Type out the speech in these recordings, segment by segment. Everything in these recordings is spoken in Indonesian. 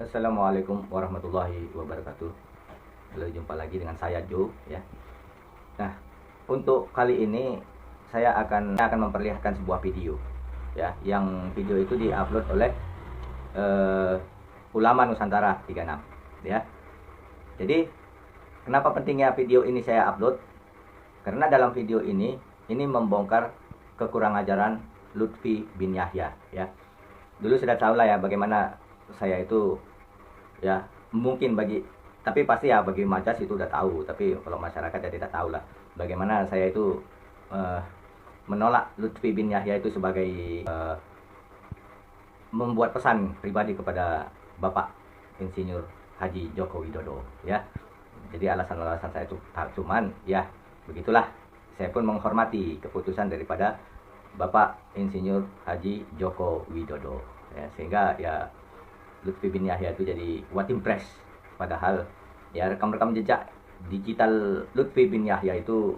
Assalamualaikum warahmatullahi wabarakatuh. Berjumpa lagi dengan saya Joe ya. Nah, untuk kali ini saya akan memperlihatkan sebuah video ya, yang video itu diupload oleh uh, Ulama Nusantara 36 ya. Jadi, kenapa pentingnya video ini saya upload? Karena dalam video ini membongkar kekurang ajaran Lutfi bin Yahya ya. Dulu sudah tahu lah ya bagaimana saya itu ya, mungkin tapi pasti ya bagi majas itu udah tahu, tapi kalau masyarakat ya tidak tahu lah bagaimana saya itu uh, menolak Lutfi bin Yahya itu sebagai membuat pesan pribadi kepada Bapak Insinyur Haji Joko Widodo ya. Jadi alasan-alasan saya itu cuman ya begitulah, saya pun menghormati keputusan daripada Bapak Insinyur Haji Joko Widodo ya, sehingga ya Lutfi bin Yahya itu jadi what impress. Padahal ya rekam-rekam jejak digital Lutfi bin Yahya itu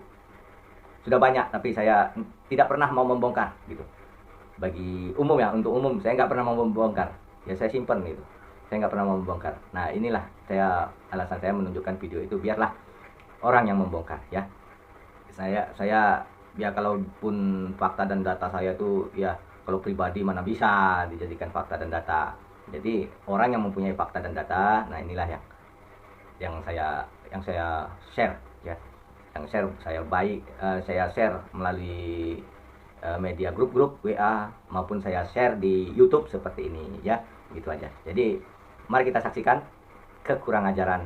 sudah banyak, tapi saya tidak pernah mau membongkar gitu. Bagi umum ya, untuk umum saya nggak pernah mau membongkar. Ya saya simpan gitu. Saya nggak pernah mau membongkar. Nah inilah alasan saya menunjukkan video itu, biarlah orang yang membongkar ya. Saya ya, kalaupun fakta dan data saya itu ya, kalau pribadi mana bisa dijadikan fakta dan data. Jadi orang yang mempunyai fakta dan data, nah inilah yang saya share ya, saya share melalui media grup-grup WA maupun saya share di YouTube seperti ini ya, gitu aja. Jadi mari kita saksikan kekurang ajaran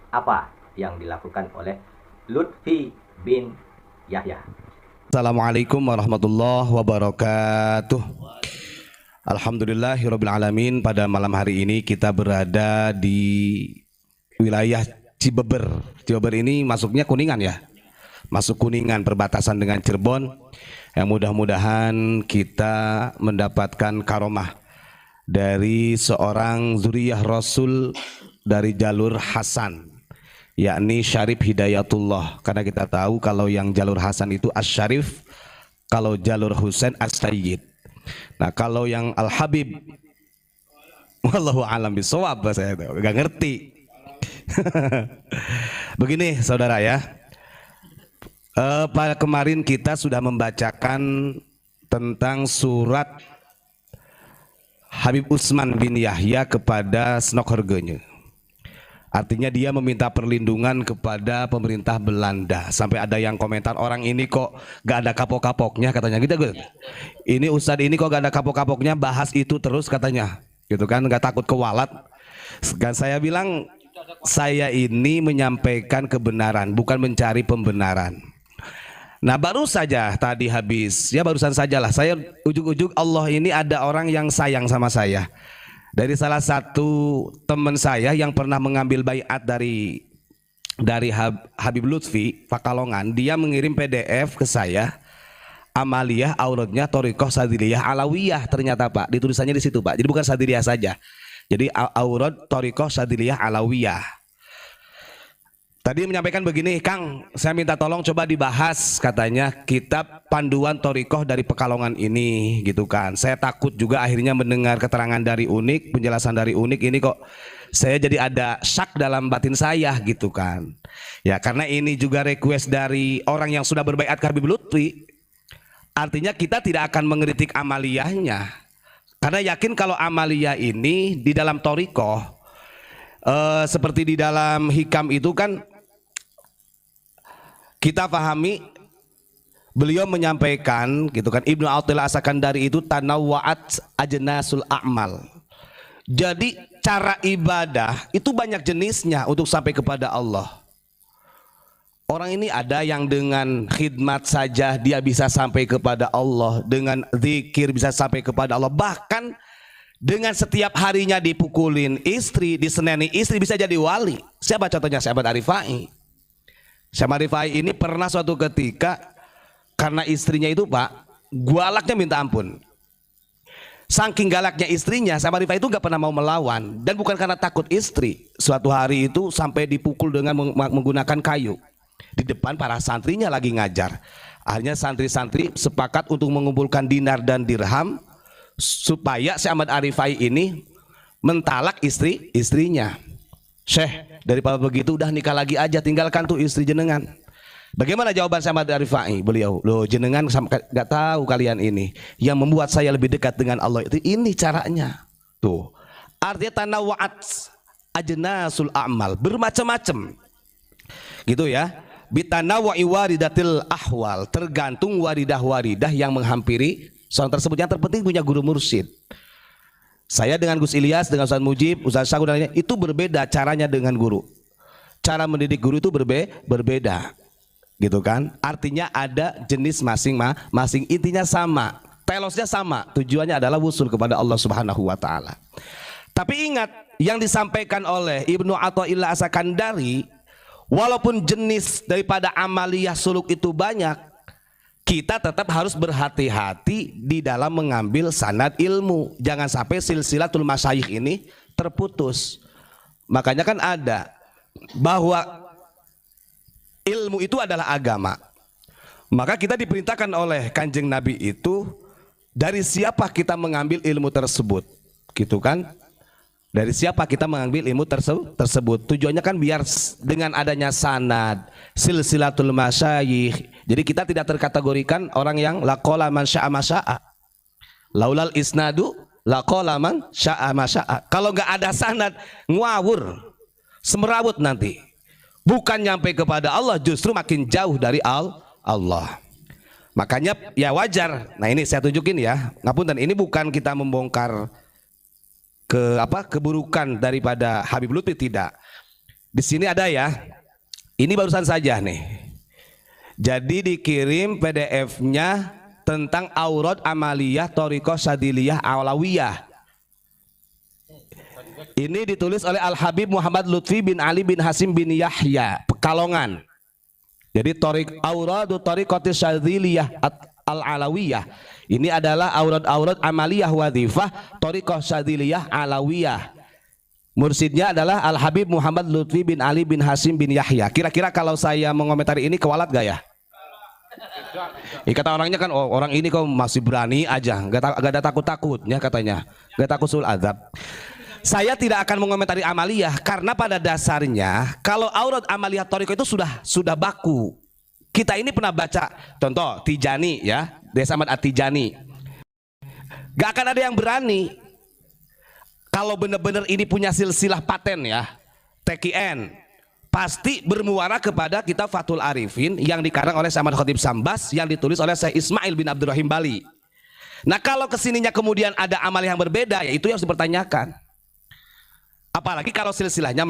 apa yang dilakukan oleh Lutfi bin Yahya. Assalamualaikum warahmatullahi wabarakatuh. Alhamdulillahirrabbilalamin. Pada malam hari ini kita berada di wilayah Cibeber. Cibeber ini masuknya Kuningan ya, masuk Kuningan perbatasan dengan Cirebon. Yang mudah-mudahan kita mendapatkan karomah dari seorang zuriyah Rasul dari jalur Hasan, yakni Syarif Hidayatullah. Karena kita tahu kalau yang jalur Hasan itu Asy-Syarif, kalau jalur Husain As-Sayyid. Nah kalau yang Al-Habib, wallahu alam bisawab, saya itu gak ngerti. Begini saudara ya, pada kemarin kita sudah membacakan tentang surat Habib Utsman bin Yahya kepada Snokhergenye. Artinya dia meminta perlindungan kepada pemerintah Belanda. Sampai ada yang komentar, orang ini kok gak ada kapok-kapoknya katanya gitu. Ini Ustadz ini kok gak ada kapok-kapoknya, bahas itu terus katanya, gitu kan, gak takut kewalat. Dan saya bilang, saya ini menyampaikan kebenaran, bukan mencari pembenaran. Nah baru saja tadi habis, ya barusan sajalah, saya ujuk-ujuk Allah ini ada orang yang sayang sama saya. Dari salah satu teman saya yang pernah mengambil baiat dari Habib Lutfi Pakalongan, dia mengirim PDF ke saya, amaliyah auradnya Thariqah Sadiliyah Alawiyah, ternyata Pak, ditulisannya di situ Pak. Jadi bukan Sadiliyah saja. Jadi aurad Thariqah Sadiliyah Alawiyah. Tadi menyampaikan begini, Kang, saya minta tolong coba dibahas katanya kitab panduan Thariqah dari Pekalongan ini, gitu kan. Saya takut juga akhirnya mendengar keterangan dari Unik, penjelasan dari Unik ini kok saya jadi ada syak dalam batin saya, gitu kan. Ya karena ini juga request dari orang yang sudah berbaiat ke Habib Lutfi. Artinya kita tidak akan mengkritik amaliyahnya, karena yakin kalau amaliyah ini di dalam Thariqah seperti di dalam hikam itu kan kita pahami, beliau menyampaikan gitu kan, Ibnu Athaillah As-Sakandari itu tanawwa'at ajnasul a'mal. Jadi cara ibadah itu banyak jenisnya untuk sampai kepada Allah. Orang ini ada yang dengan khidmat saja dia bisa sampai kepada Allah, dengan zikir bisa sampai kepada Allah, bahkan dengan setiap harinya dipukulin istri, diseneni istri bisa jadi wali. Siapa contohnya? Sahabat Arifai. Sahabat Arifai ini pernah suatu ketika karena istrinya itu Pak, galaknya minta ampun. Saking galaknya istrinya, sahabat Arifai itu gak pernah mau melawan, dan bukan karena takut istri. Suatu hari itu sampai dipukul dengan menggunakan kayu di depan para santrinya lagi ngajar. Akhirnya santri-santri sepakat untuk mengumpulkan dinar dan dirham supaya si Ahmad Arifai ini mentalak istrinya. Syekh, daripada begitu udah nikah lagi aja, tinggalkan tuh istri jenengan. Bagaimana jawaban Syekh Ahmad Rifai? Beliau, loh jenengan nggak tahu kalian ini yang membuat saya lebih dekat dengan Allah itu ini caranya. Tuh, artinya tanawwa'at ajnasul a'mal, bermacam-macam. Gitu ya. Bitanawwa'i waridatil ahwal, tergantung waridah-waridah yang menghampiri soal tersebut. Yang terpenting punya guru mursyid. Saya dengan Gus Ilyas, dengan Ustaz Mujib, Ustaz Syakur dan lainnya itu berbeda caranya dengan guru. Cara mendidik guru itu berbeda. Gitu kan? Artinya ada jenis masing-masing, intinya sama, telosnya sama, tujuannya adalah wusul kepada Allah Subhanahu wa taala. Tapi ingat yang disampaikan oleh Ibnu Athaillah As-Sakandari, walaupun jenis daripada amaliyah suluk itu banyak, kita tetap harus berhati-hati di dalam mengambil sanad ilmu. Jangan sampai silsilatul masyayikh ini terputus. Makanya kan ada bahwa ilmu itu adalah agama. Maka kita diperintahkan oleh Kanjeng Nabi itu dari siapa kita mengambil ilmu tersebut, gitu kan? Dari siapa kita mengambil ilmu tersebut? Tujuannya kan biar dengan adanya sanad, silsilatul masyayikh. Jadi kita tidak terkategorikan orang yang laqala man syaa masyaa. Laulal isnadu laqala man syaa masyaa. Kalau nggak ada sanad, ngawur, semerawut nanti. Bukan nyampe kepada Allah, justru makin jauh dari Allah. Makanya ya wajar. Nah ini saya tunjukin ya. Ngapunten, ini bukan kita membongkar keburukan daripada Habib Lutfi, tidak. Di sini ada ya. Ini barusan saja nih. Jadi dikirim PDF-nya tentang aurad amaliyah thariqah sadiliyah alawiyah. Ini ditulis oleh Al Habib Muhammad Lutfi bin Ali bin Hasim bin Yahya, Pekalongan. Jadi auradu thariqatis sadiliyah al-alawiyah. Ini adalah aurad-aurad amaliyah wadhifah thariqah sadiliyah alawiyah. Mursidnya adalah Al Habib Muhammad Lutfi bin Ali bin Hasim bin Yahya. Kira-kira kalau saya mengomentari ini kewalat gak ya? Kata orangnya kan, oh, orang ini kok masih berani aja, gak ada takut-takutnya katanya, gak takut sul azab. Saya tidak akan mengomentari amaliyah karena pada dasarnya kalau aurad amaliyah thariqah itu sudah baku. Kita ini pernah baca contoh Tijani ya, Desa Ahmad At-Tijani. Gak akan ada yang berani kalau benar-benar ini punya silsilah paten ya, TKN, pasti bermuara kepada kitab Fathul Arifin yang dikarang oleh Syekh Ahmad Khatib Sambas, yang ditulis oleh Syekh Ismail bin Abdurrahim Bali. Nah kalau kesininya kemudian ada amal yang berbeda, ya itu yang harus dipertanyakan. Apalagi kalau silsilahnya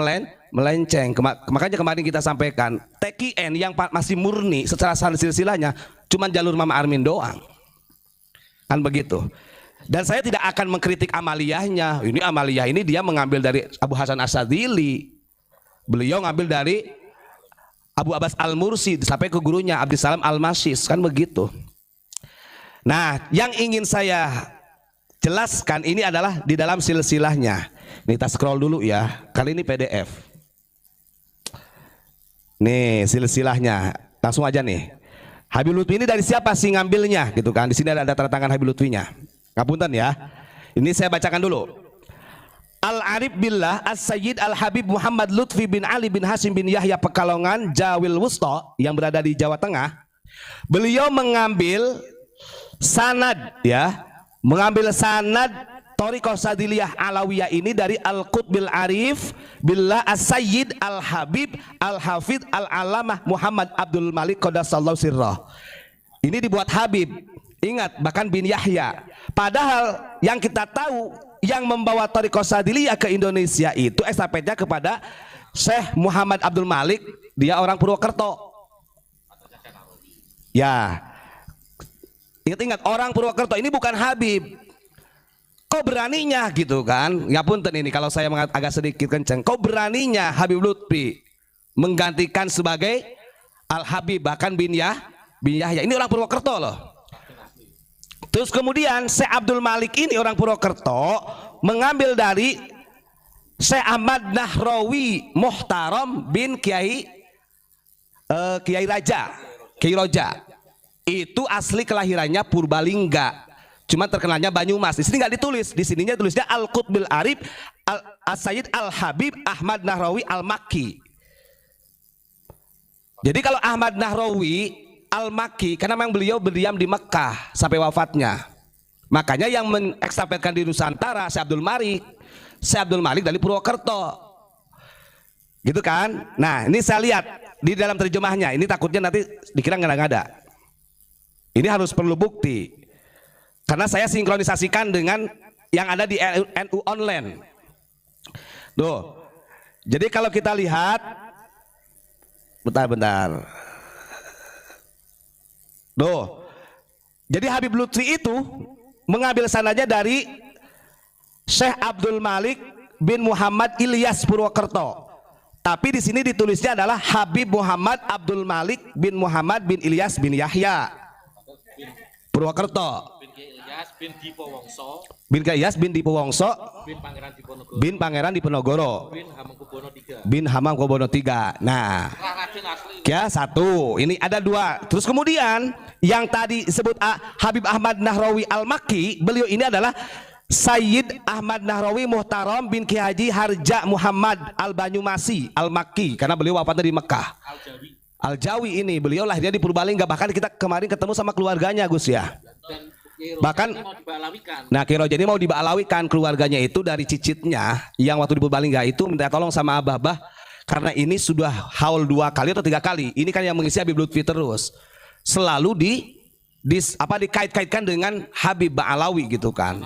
melenceng. Makanya kemarin kita sampaikan TKN yang masih murni secara silsilahnya cuma jalur Mama Armin doang, kan begitu. Dan saya tidak akan mengkritik amaliyahnya. Ini amaliyah ini dia mengambil dari Abu Hasan Asyadzili, beliau ngambil dari Abu Abbas Al-Mursi sampai ke gurunya Abdissalam Al-Masyis, kan begitu. Nah yang ingin saya jelaskan ini adalah di dalam silsilahnya. Nih kita scroll dulu ya. Kali ini PDF. Nih silsilahnya. Langsung aja nih. Habib Lutfi ini dari siapa sih ngambilnya gitu kan? Di sini ada tanda tangan Habib Lutfinya. Ngapunten ya. Ini saya bacakan dulu. Al-Arif Billah As-Sayyid Al-Habib Muhammad Lutfi bin Ali bin Hasim bin Yahya Pekalongan Jawil Wusta yang berada di Jawa Tengah. Beliau mengambil sanad ya. Mengambil sanad thariqah sadiliyah alawiyah ini dari Al-Qutbil Arif Billah As-Sayyid Al-Habib Al-Hafidh Al-Alamah Muhammad Abdul Malik Qaddasallahu sirrah. Ini dibuat Habib, ingat, bahkan bin Yahya. Padahal yang kita tahu yang membawa thariqah sadiliyah ke Indonesia itu estafetnya kepada Syekh Muhammad Abdul Malik, dia orang Purwokerto. Ya, ingat-ingat, orang Purwokerto ini bukan Habib. Kok beraninya gitu kan? Ya punten ini kalau saya agak sedikit kenceng. Kok beraninya Habib Lutfi menggantikan sebagai Al-Habib bahkan bin Yahya. Ini orang Purwokerto loh. Terus kemudian Syekh Abdul Malik ini orang Purwokerto mengambil dari Syekh Ahmad Nahrawi Muhtaram bin Kiai Raja. Itu asli kelahirannya Purbalingga. Cuma terkenalnya Banyumas. Di sini nggak ditulis, di sininya tulisnya Al-Qutbil Arif As-Sayyid Al-Habib Ahmad Nahrawi Al-Makki. Jadi kalau Ahmad Nahrawi Al-Makki, karena memang beliau berdiam di Mekah sampai wafatnya, makanya yang mengekstafetkan di Nusantara Syekh Abdul Malik dari Purwokerto, gitu kan. Nah ini saya lihat di dalam terjemahnya, ini takutnya nanti dikira ngada-ngada. Ini harus perlu bukti, karena saya sinkronisasikan dengan yang ada di NU online. Tuh, jadi kalau kita lihat, bentar. Tuh, jadi Habib Lutfi itu mengambil sanadnya dari Syekh Abdul Malik bin Muhammad Ilyas Purwokerto. Tapi di sini ditulisnya adalah Habib Muhammad Abdul Malik bin Muhammad bin Ilyas bin Yahya Purwokerto. Bin Ilyas bin Dipowongso bin Pangeran Diponegoro bin Hamengkubuwono III. Nah, ya satu, ini ada dua. Terus kemudian yang tadi disebut Habib Ahmad Nahrawi Al-Makki, beliau ini adalah Sayyid Ahmad Nahrawi Muhtaram bin Ki Haji Harja Muhammad Al-Banyumasi Al-Makki, karena beliau wafatnya di Mekah. Al-Jawi ini beliau lahirnya di Purbalingga, bahkan kita kemarin ketemu sama keluarganya Gus ya. Bahkan nah Kirojani mau dibalawikan keluarganya itu dari cicitnya yang waktu di Purbalingga itu minta tolong sama abah-abah, karena ini sudah haul 2 kali atau 3 kali. Ini kan yang mengisi Habib Lutfi terus selalu dikait-kaitkan dengan Habib Ba'alawi gitu kan.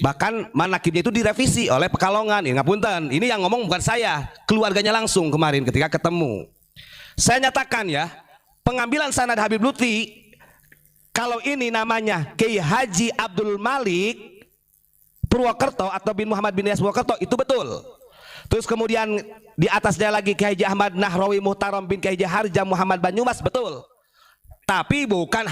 Bahkan manakibnya itu direvisi oleh Pekalongan. Ya ngapunten, ini yang ngomong bukan saya, keluarganya langsung kemarin ketika ketemu. Saya nyatakan ya, pengambilan sanad Habib Lutfi, kalau ini namanya Kiai Haji Abdul Malik Purwokerto atau bin Muhammad bin Ilyas Purwokerto, itu betul. Terus kemudian di atasnya lagi Kiai Haji Ahmad Nahrawi Muhtaram bin Kiai Haji Harja Muhammad Banyumas, betul. Tapi bukan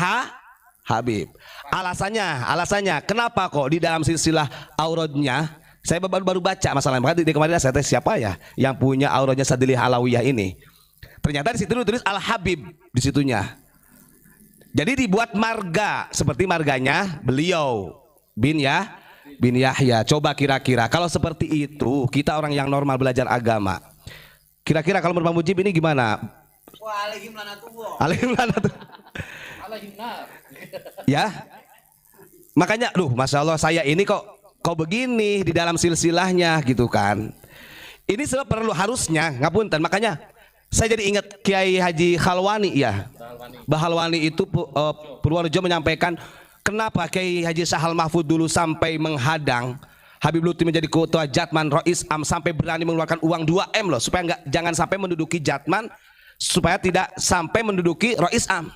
Habib. Alasannya kenapa kok di dalam silsilah aurodnya, saya baru baca masalahnya, maka di kemarin saya tes siapa ya yang punya aurodnya Sadili Alawiyah ini. Ternyata di situ ditulis Al Habib di situnya. Jadi dibuat marga seperti marganya beliau bin Yahya. Coba kira-kira kalau seperti itu, kita orang yang normal belajar agama, kira-kira kalau menurut Bang Mujib ini gimana? Ya, makanya, masya Allah saya ini kok begini di dalam silsilahnya gitu kan. Ini sebab perlu harusnya ngapunten, makanya saya jadi ingat Kiai Haji Khalwani ya. Bahalwani itu Purworejo menyampaikan kenapa Kiai Haji Sahal Mahfud dulu sampai menghadang Habib Lutfi menjadi ketua Jatman Rois Am, sampai berani mengeluarkan uang 2M loh, supaya jangan sampai menduduki Jatman, supaya tidak sampai menduduki Rois Am.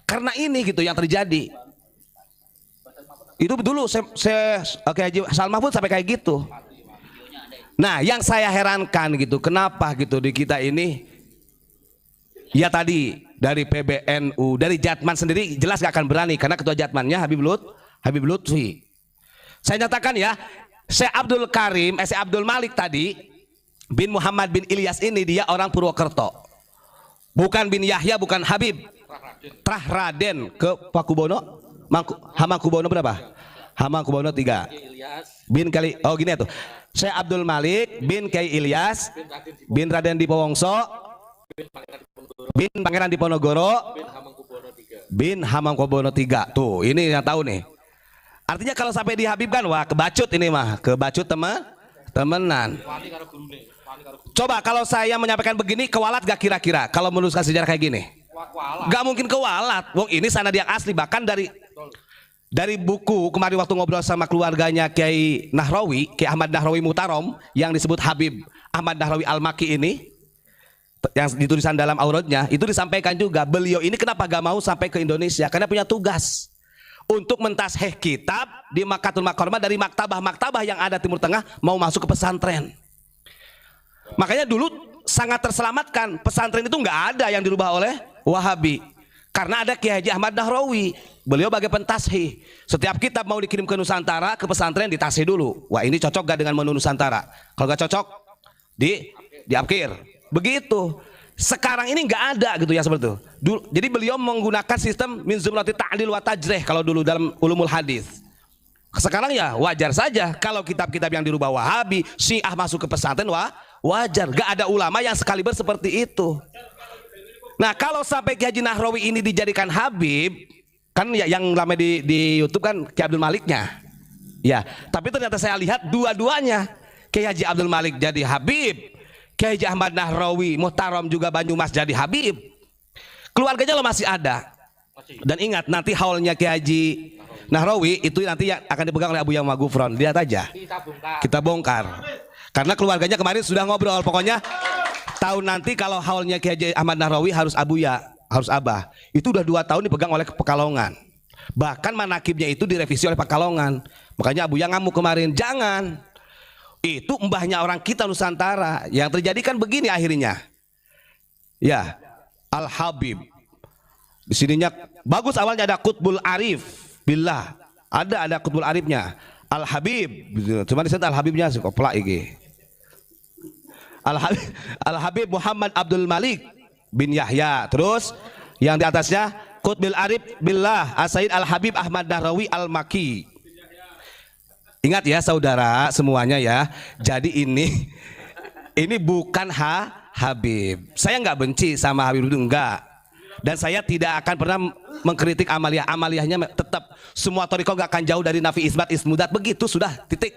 Karena ini gitu yang terjadi. Itu dulu saya Kiai Haji Sahal Mahfud sampai kayak gitu. Nah, yang saya herankan gitu, kenapa gitu di kita ini, ya tadi dari PBNU, dari Jatman sendiri jelas gak akan berani, karena ketua Jatmannya Habib Lutfi. Saya nyatakan ya, Syekh Abdul Malik tadi bin Muhammad bin Ilyas ini dia orang Purwokerto, bukan bin Yahya, bukan Habib. Trah Raden ke Pakubono, Hamengkubuwono berapa? Hamengkubuwono III. Bin kali, oh gini tuh. Syekh Abdul Malik bin Kiai Ilyas bin Raden Dipowongso bin Pangeran Diponegoro bin Hamengkubuwono III. Tuh, ini yang tahu nih. Artinya kalau sampai dihabibkan, wah kebacut ini mah, kebacut temenan. Coba kalau saya menyampaikan begini, kewalat gak kira-kira kalau menuliskan sejarah kayak gini? Gak mungkin kewalat. Wong ini sanad yang asli, bahkan dari buku kemarin waktu ngobrol sama keluarganya Kiai Nahrawi, Kiai Ahmad Nahrawi Muhtaram yang disebut Habib Ahmad Nahrawi Al-Makki ini, yang ditulisan dalam auratnya itu disampaikan juga, beliau ini kenapa gak mau sampai ke Indonesia, karena punya tugas untuk mentasheh kitab di Makkatul Mukarramah dari maktabah-maktabah yang ada Timur Tengah, mau masuk ke pesantren. Makanya dulu sangat terselamatkan, pesantren itu nggak ada yang dirubah oleh Wahabi, karena ada Kiai Haji Ahmad Nahrawi, beliau bagai pentasheh. Setiap kitab mau dikirim ke Nusantara, ke pesantren ditasheh dulu, wah ini cocok gak dengan menu Nusantara, kalau gak cocok diapkir. Begitu. Sekarang ini nggak ada gitu ya seperti itu. Jadi beliau menggunakan sistem min zumrati ta'lil wa tajrih kalau dulu dalam ulumul hadis. Sekarang ya wajar saja kalau kitab-kitab yang dirubah Wahabi, Syiah masuk ke pesantren wajar. Gak ada ulama yang sekaliber seperti itu. Nah kalau sampai Ki Haji Nahrawi ini dijadikan Habib, kan ya yang lama di YouTube kan Ki Abdul Maliknya. Ya, tapi ternyata saya lihat dua-duanya. Ki Haji Abdul Malik jadi Habib, Ki Haji Ahmad Nahrawi Muhtaram juga Banyumas jadi Habib. Keluarganya lo masih ada. Dan ingat nanti haulnya Ki Haji Nahrawi itu nanti yang akan dipegang oleh Abu Yahya Gufron. Lihat aja. Kita bongkar. Karena keluarganya kemarin sudah ngobrol. Pokoknya tahun nanti kalau haulnya Ki Haji Ahmad Nahrawi harus Abuya, harus Abah. Itu udah 2 tahun dipegang oleh Pekalongan. Bahkan manakibnya itu direvisi oleh Pekalongan. Makanya Abuya ngamuk kemarin. Jangan. Itu mbahnya orang kita Nusantara. Yang terjadi kan begini akhirnya. Ya, Al-Habib. Di sininya bagus awalnya ada Qutbul Arif. Billah ada Qutbul Arifnya Al-Habib, cuma di sana Al-Habibnya sih koplak iki. Al-Habib Muhammad Abdul Malik bin Yahya. Terus yang di atasnya Qutbul Arif Billah As-Sayyid Al-Habib Ahmad Nahrawi Al-Maki. Ingat ya saudara semuanya ya. Jadi ini bukan Habib. Saya nggak benci sama Habib itu enggak. Dan saya tidak akan pernah mengkritik amaliyah. Amaliyahnya tetap semua toriko gak akan jauh dari nafi isbat ismudat. Begitu sudah titik.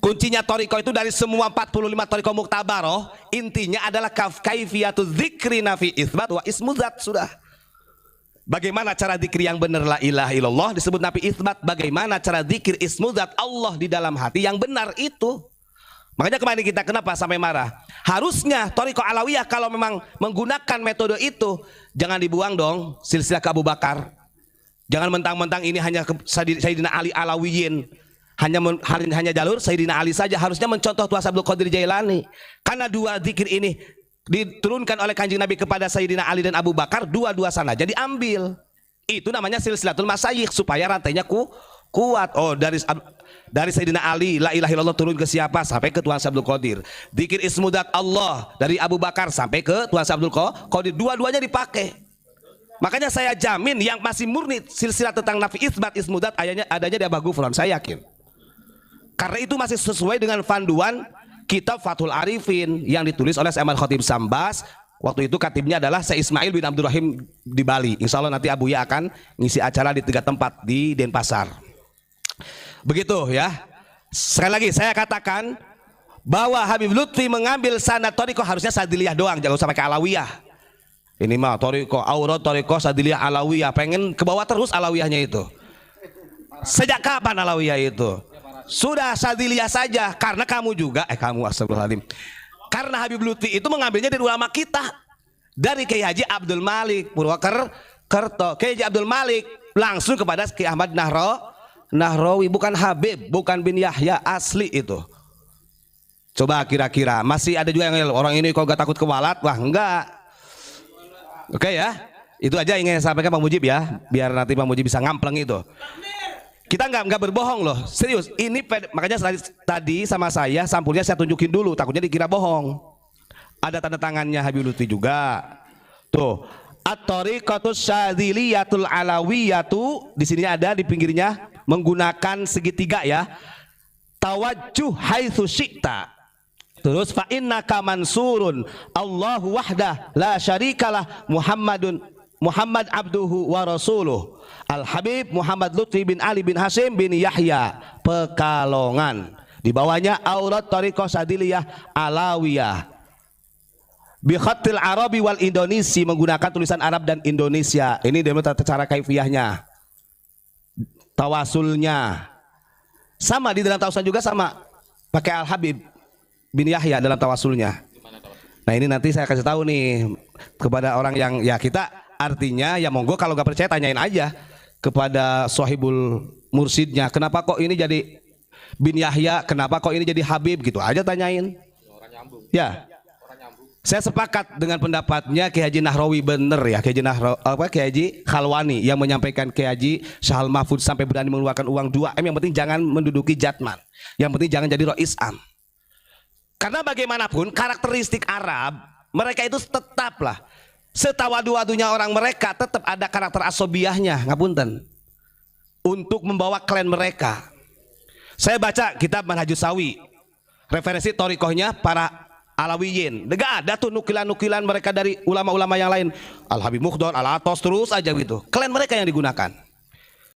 Kuncinya toriko itu dari semua 45 toriko muktabaroh, intinya adalah kaifiyatu dzikri nafi isbat wa ismudat. Sudah. Bagaimana cara zikir yang benar la ilaha illallah disebut nafi isbat. Bagaimana cara zikir ismudat Allah di dalam hati yang benar itu. Makanya kemarin kita kenapa sampai marah? Harusnya Thariqah Alawiyah kalau memang menggunakan metode itu, jangan dibuang dong silsilah ke Abu Bakar. Jangan mentang-mentang ini hanya Sayyidina Ali Alawiyin, hanya jalur Sayyidina Ali saja. Harusnya mencontoh Tuas Abdul Qadir Jailani. Karena 2 zikir ini diturunkan oleh Kanjeng Nabi kepada Sayyidina Ali dan Abu Bakar, dua-dua sana. Jadi ambil. Itu namanya silsilatul masyayikh supaya rantainya kuat. Oh, dari Sayyidina Ali la ilaha illallah turun ke siapa sampai ke Tuan Abdul Qadir. Dzikir ismudat Allah dari Abu Bakar sampai ke Tuan Abdul Qadir. Dua-duanya dipakai. Makanya saya jamin yang masih murni silsilah tentang nafi isbat ismudat adanya di Abah Gufron, saya yakin. Karena itu masih sesuai dengan panduan kitab Fathul Arifin yang ditulis oleh Syekh Ahmad Khatib Sambas. Waktu itu katibnya adalah Syekh Ismail bin Abdurrahim di Bali. Insya Allah nanti Abuya akan ngisi acara di 3 tempat di Denpasar. Begitu ya. Sekali lagi saya katakan bahwa Habib Lutfi mengambil sanad Thariqah harusnya Sadiliyah doang, jangan usah pakai Alawiyah. Ini mah Thariqah aurat, Thariqah Sadiliyah, Alawiyah, pengen ke bawah terus Alawiyahnya itu. Sejak kapan Alawiyah itu? Sudah Sadiliyah saja karena kamu juga astagfirullahaladzim. Karena Habib Lutfi itu mengambilnya dari ulama kita. Dari Kiai Haji Abdul Malik Purwokerto. Kiai Haji Abdul Malik langsung kepada Kiai Ahmad Nahrawi, bukan Habib, bukan bin Yahya, asli itu. Coba kira-kira masih ada juga yang orang ini kok gak takut kewalat? Wah enggak. Oke ya, itu aja yang ingin saya sampaikan Pak Mujib ya, biar nanti Pak Mujib bisa ngampleng itu. Kita nggak berbohong loh, serius. Ini makanya tadi sama saya sampulnya saya tunjukin dulu, takutnya dikira bohong. Ada tanda tangannya Habib Lutfi juga. Tuh, At-Thariqatus Syadziliyatul Alawiyatu, di sini ada di pinggirnya menggunakan segitiga ya. Tawajjuh haitsu syi'ta. Terus fa innaka mansurun Allahu wahdah la syarikalah Muhammad abduhu wa rasuluh. Al-Habib Muhammad Lutfi bin Ali bin Hasim bin Yahya, Pekalongan. Di bawahnya Aurat Thariqah Sadiliyah Alawiyah. Bi khatil Arabi wal Indonesi, menggunakan tulisan Arab dan Indonesia. Ini dalam cara kaifiyahnya. Tawasulnya. Sama di dalam tawasul juga sama. Pakai Al-Habib bin Yahya dalam tawasulnya. Nah ini nanti saya kasih tahu nih kepada orang yang ya kita artinya ya monggo kalau nggak percaya tanyain aja kepada Sohibul Mursidnya. Kenapa kok ini jadi bin Yahya? Kenapa kok ini jadi Habib? Gitu aja tanyain. Ya. Saya sepakat dengan pendapatnya Kiai Haji Nahrawi, bener ya Kiai Haji Khalwani yang menyampaikan Kiai Haji Syahal Mahfud sampai berani mengeluarkan uang 2M. Yang penting jangan menduduki jatman. Yang penting jangan jadi rois am. Karena bagaimanapun karakteristik Arab mereka itu tetaplah setawadu-wadunya orang mereka tetap ada karakter asobiahnya, ngapunten, untuk membawa klan mereka. Saya baca kitab Manhajus Sawi, referensi torikohnya para Alawiyin. Nggak ada tuh nukilan-nukilan mereka dari ulama-ulama yang lain. Al-Habib Mukhdar, Al-Atos, terus aja gitu. Klan mereka yang digunakan.